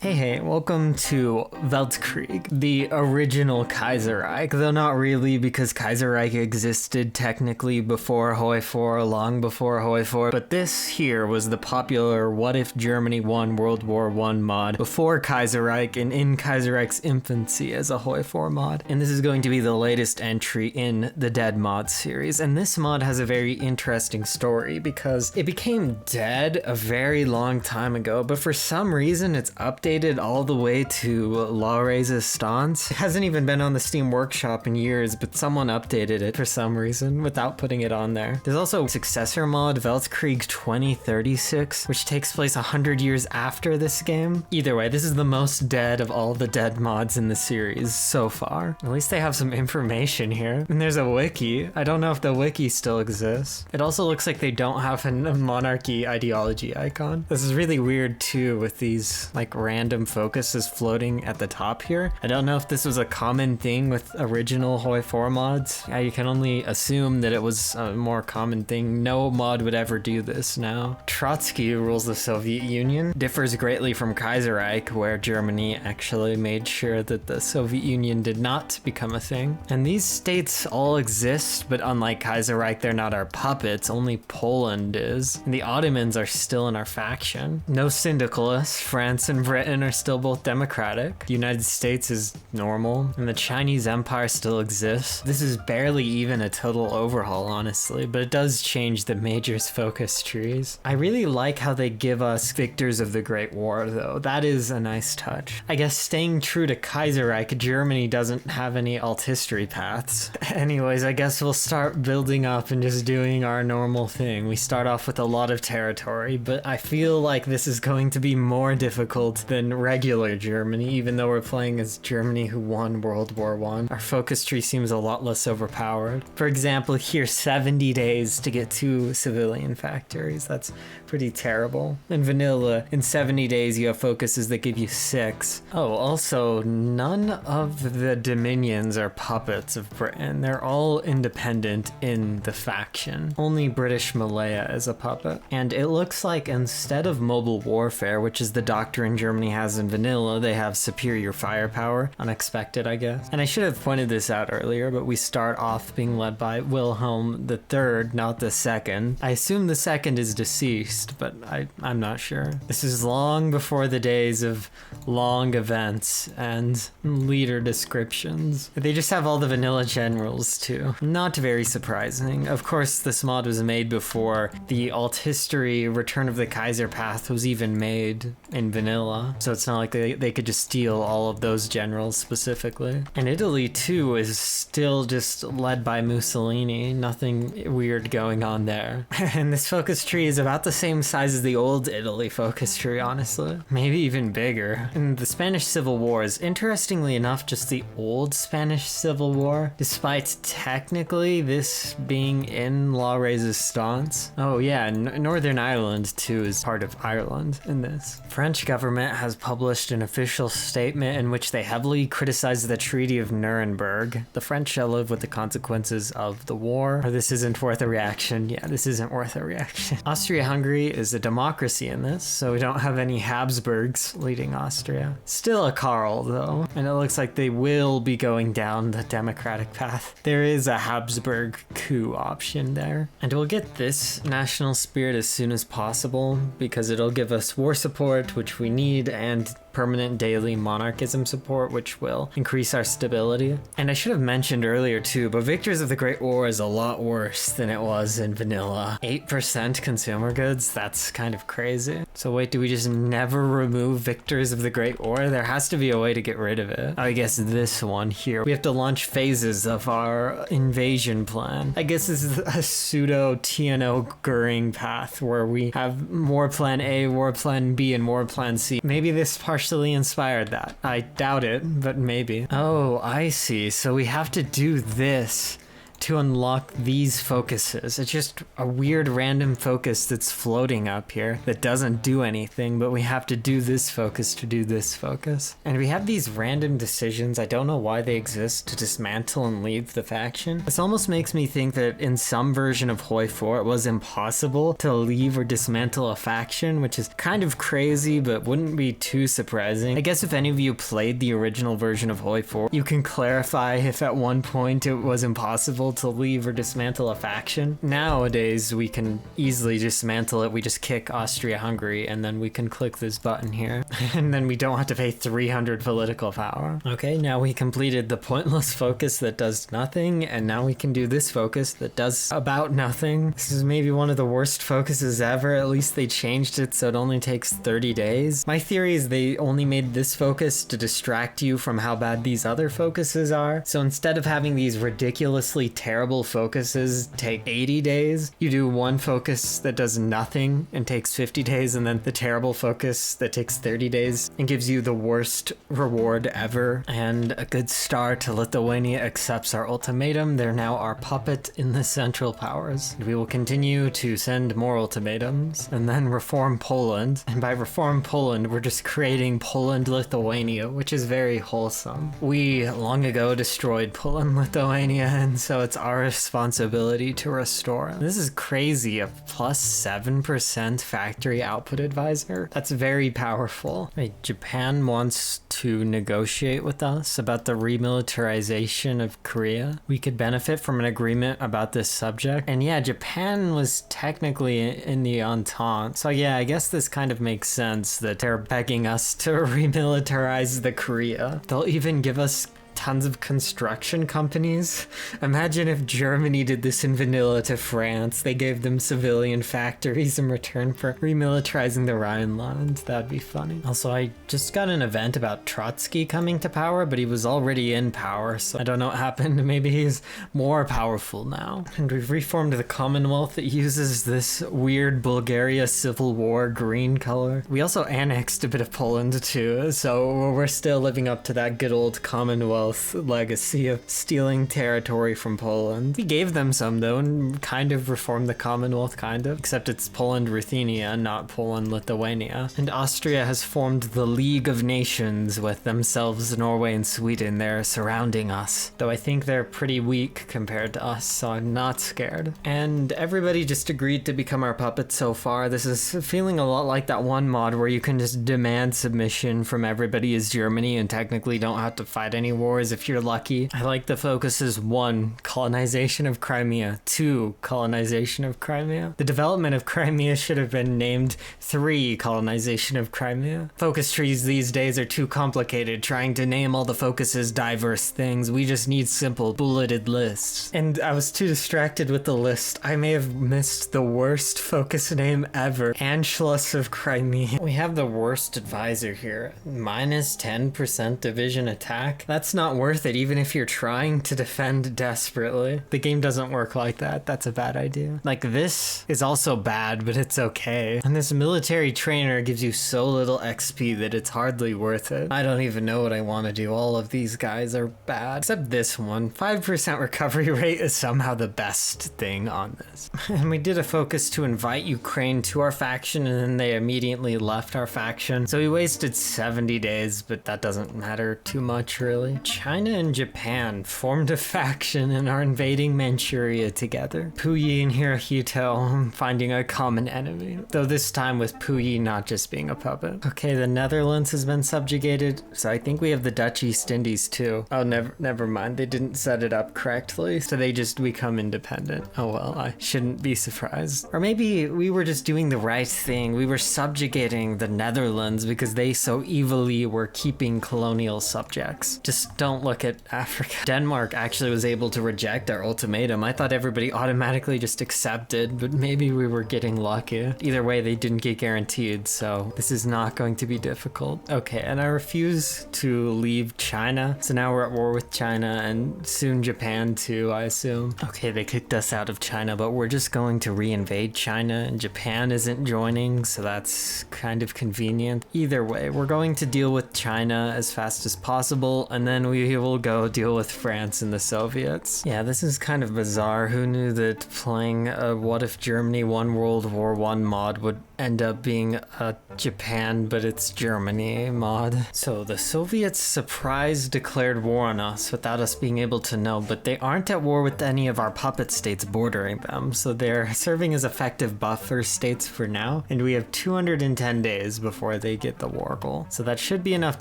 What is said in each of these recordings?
Hey, welcome to Weltkrieg, the original Kaiserreich, though not really because Kaiserreich existed technically before Hoi4, long before Hoi4, but this here was the popular What If Germany Won World War I mod before Kaiserreich and in Kaiserreich's infancy as a Hoi4 mod. And this is going to be the latest entry in the Dead mod series, and this mod has a very interesting story because it became dead a very long time ago, but for some reason it's updated all the way to La Resistance. It hasn't even been on the Steam Workshop in years, but someone updated it for some reason without putting it on there. There's also a successor mod, Weltkrieg 2036, which takes place 100 years after this game. Either way, this is the most dead of all the dead mods in the series so far. At least they have some information here. And there's a wiki. I don't know if the wiki still exists. It also looks like they don't have a monarchy ideology icon. This is really weird too, with these like random focuses floating at the top here. I don't know if this was a common thing with original Hoi4 mods. You can only assume that it was a more common thing. No mod would ever do this now. Trotsky rules the Soviet Union. Differs greatly from Kaiserreich, where Germany actually made sure that the Soviet Union did not become a thing. And these states all exist, but unlike Kaiserreich, they're not our puppets. Only Poland is. And the Ottomans are still in our faction. No syndicalists. France and Britain are still both democratic. The United States is normal, and the Chinese Empire still exists. This is barely even a total overhaul, honestly, but it does change the majors focus trees. I really like how they give us victors of the Great War, though. That is a nice touch. I guess staying true to Kaiserreich, Germany doesn't have any alt history paths. Anyways, I guess we'll start building up and just doing our normal thing. We start off with a lot of territory, but I feel like this is going to be more difficult than regular Germany, even though we're playing as Germany who won World War I. Our focus tree seems a lot less overpowered. For example, here 70 days to get 2 civilian factories. That's pretty terrible. In vanilla, in 70 days you have focuses that give you 6. Oh, also, none of the dominions are puppets of Britain. They're all independent in the faction. Only British Malaya is a puppet. And it looks like instead of mobile warfare, which is the doctrine Germany has in vanilla, they have superior firepower. Unexpected, I guess. And I should have pointed this out earlier, but we start off being led by Wilhelm III, not the second. I assume the second is deceased, but I'm not sure. This is long before the days of long events and leader descriptions. They just have all the vanilla generals too. Not very surprising. Of course, this mod was made before the alt history Return of the Kaiser path was even made in vanilla, so it's not like they could just steal all of those generals specifically. And Italy too is still just led by Mussolini. Nothing weird going on there. And this focus tree is about the same size as the old Italy focus tree, honestly. Maybe even bigger. And the Spanish Civil War is, interestingly enough, just the old Spanish Civil War, despite technically this being in La Resistance. Oh yeah, Northern Ireland too is part of Ireland in this. French government has published an official statement in which they heavily criticize the Treaty of Nuremberg. The French shall live with the consequences of the war. Or this isn't worth a reaction. Yeah, this isn't worth a reaction. Austria-Hungary is a democracy in this, so we don't have any Habsburgs leading Austria. Still a Karl, though, and it looks like they will be going down the democratic path. There is a Habsburg coup option there. And we'll get this national spirit as soon as possible, because it'll give us war support, which we need, and permanent daily monarchism support, which will increase our stability. And I should have mentioned earlier too, but Victors of the Great War is a lot worse than it was in vanilla. 8% consumer goods, that's kind of crazy. So wait, do we just never remove Victors of the Great War? There has to be a way to get rid of it. I guess this one here. We have to launch phases of our invasion plan. I guess this is a pseudo TNO Goering path where we have War Plan A, War Plan B, and War Plan C. Maybe this partially inspired that. I doubt it, but maybe. Oh, I see. So we have to do this to unlock these focuses. It's just a weird random focus that's floating up here that doesn't do anything, but we have to do this focus to do this focus. And we have these random decisions. I don't know why they exist, to dismantle and leave the faction. This almost makes me think that in some version of Hoi4 it was impossible to leave or dismantle a faction, which is kind of crazy but wouldn't be too surprising. I guess if any of you played the original version of Hoi4, you can clarify if at one point it was impossible to leave or dismantle a faction. Nowadays we can easily dismantle it. We just kick Austria-Hungary and then we can click this button here and then we don't have to pay 300 political power. Okay, now we completed the pointless focus that does nothing, and now we can do this focus that does about nothing. This is maybe one of the worst focuses ever. At least they changed it so it only takes 30 days. My theory is they only made this focus to distract you from how bad these other focuses are. So instead of having these ridiculously terrible focuses take 80 days, you do one focus that does nothing and takes 50 days, and then the terrible focus that takes 30 days and gives you the worst reward ever. And a good start to Lithuania accepts our ultimatum. They're now our puppet in the Central Powers. We will continue to send more ultimatums and then reform Poland. And by reform Poland, we're just creating Poland-Lithuania, which is very wholesome. We long ago destroyed Poland-Lithuania, and so it's our responsibility to restore. This is crazy, a plus 7% factory output advisor. That's very powerful. Wait, Japan wants to negotiate with us about the remilitarization of Korea. We could benefit from an agreement about this subject. And yeah, Japan was technically in the Entente. So yeah, I guess this kind of makes sense that they're begging us to remilitarize the Korea. They'll even give us tons of construction companies. Imagine if Germany did this in vanilla to France. They gave them civilian factories in return for remilitarizing the Rhineland. That'd be funny. Also, I just got an event about Trotsky coming to power, but he was already in power, so I don't know what happened. Maybe he's more powerful now. And we've reformed the Commonwealth that uses this weird Bulgaria Civil War green color. We also annexed a bit of Poland too, so we're still living up to that good old Commonwealth legacy of stealing territory from Poland. We gave them some though and kind of reformed the Commonwealth, kind of, except it's Poland-Ruthenia, not Poland-Lithuania. And Austria has formed the League of Nations with themselves, Norway and Sweden. They're surrounding us, though I think they're pretty weak compared to us, so I'm not scared. And everybody just agreed to become our puppet so far. This is feeling a lot like that one mod where you can just demand submission from everybody as Germany and technically don't have to fight any wars if you're lucky. I like the focuses: 1, colonization of Crimea; 2, colonization of Crimea. The development of Crimea should have been named 3, colonization of Crimea. Focus trees these days are too complicated, trying to name all the focuses diverse things. We just need simple bulleted lists. And I was too distracted with the list. I may have missed the worst focus name ever. Anschluss of Crimea. We have the worst advisor here. Minus 10% division attack. That's not worth it, even if you're trying to defend desperately. The game doesn't work like that. That's a bad idea. Like, this is also bad, but it's okay. And this military trainer gives you so little XP that it's hardly worth it. I don't even know what I want to do. All of these guys are bad, except this one. 5% recovery rate is somehow the best thing on this. And we did a focus to invite Ukraine to our faction, and then they immediately left our faction. So we wasted 70 days, but that doesn't matter too much, really. China and Japan formed a faction and are invading Manchuria together. Puyi and Hirohito finding a common enemy, though this time with Puyi not just being a puppet. Okay, the Netherlands has been subjugated, so I think we have the Dutch East Indies too. Oh, never mind. They didn't set it up correctly, so they just become independent. Oh well, I shouldn't be surprised. Or maybe we were just doing the right thing. We were subjugating the Netherlands because they so evilly were keeping colonial subjects. Just don't look at Africa. Denmark actually was able to reject our ultimatum. I thought everybody automatically just accepted, but maybe we were getting lucky. Either way, they didn't get guaranteed, so this is not going to be difficult. Okay, and I refuse to leave China, so now we're at war with China and soon Japan too, I assume. Okay, they kicked us out of China, but we're just going to re-invade China, and Japan isn't joining, so that's kind of convenient. Either way, we're going to deal with China as fast as possible, and then we we will go deal with France and the Soviets. Yeah, this is kind of bizarre. Who knew that playing a What If Germany Won World War I mod would end up being a Japan, but it's Germany mod. So the Soviets surprise declared war on us without us being able to know, but they aren't at war with any of our puppet states bordering them, so they're serving as effective buffer states for now, and we have 210 days before they get the war goal. So that should be enough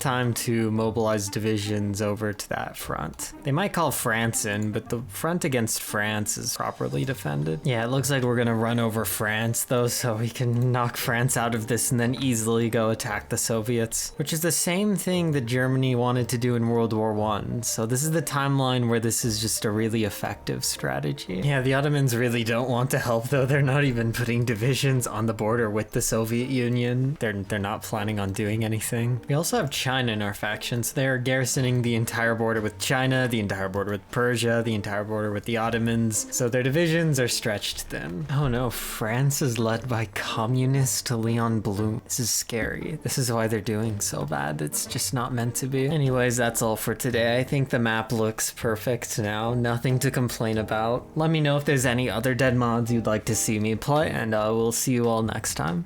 time to mobilize divisions over to that front. They might call France in, but the front against France is properly defended. Yeah, it looks like we're gonna run over France though, so we can knock France out of this and then easily go attack the Soviets, which is the same thing that Germany wanted to do in World War I. So this is the timeline where this is just a really effective strategy. Yeah, the Ottomans really don't want to help though. They're not even putting divisions on the border with the Soviet Union. They're not planning on doing anything. We also have China in our factions. They're garrisoning the entire border with China, the entire border with Persia, the entire border with the Ottomans. So their divisions are stretched thin. Oh no, France is led by communists to Leon Blum. This is scary. This is why they're doing so bad. It's just not meant to be. Anyways, that's all for today. I think the map looks perfect now. Nothing to complain about. Let me know if there's any other dead mods you'd like to see me play, and we'll see you all next time.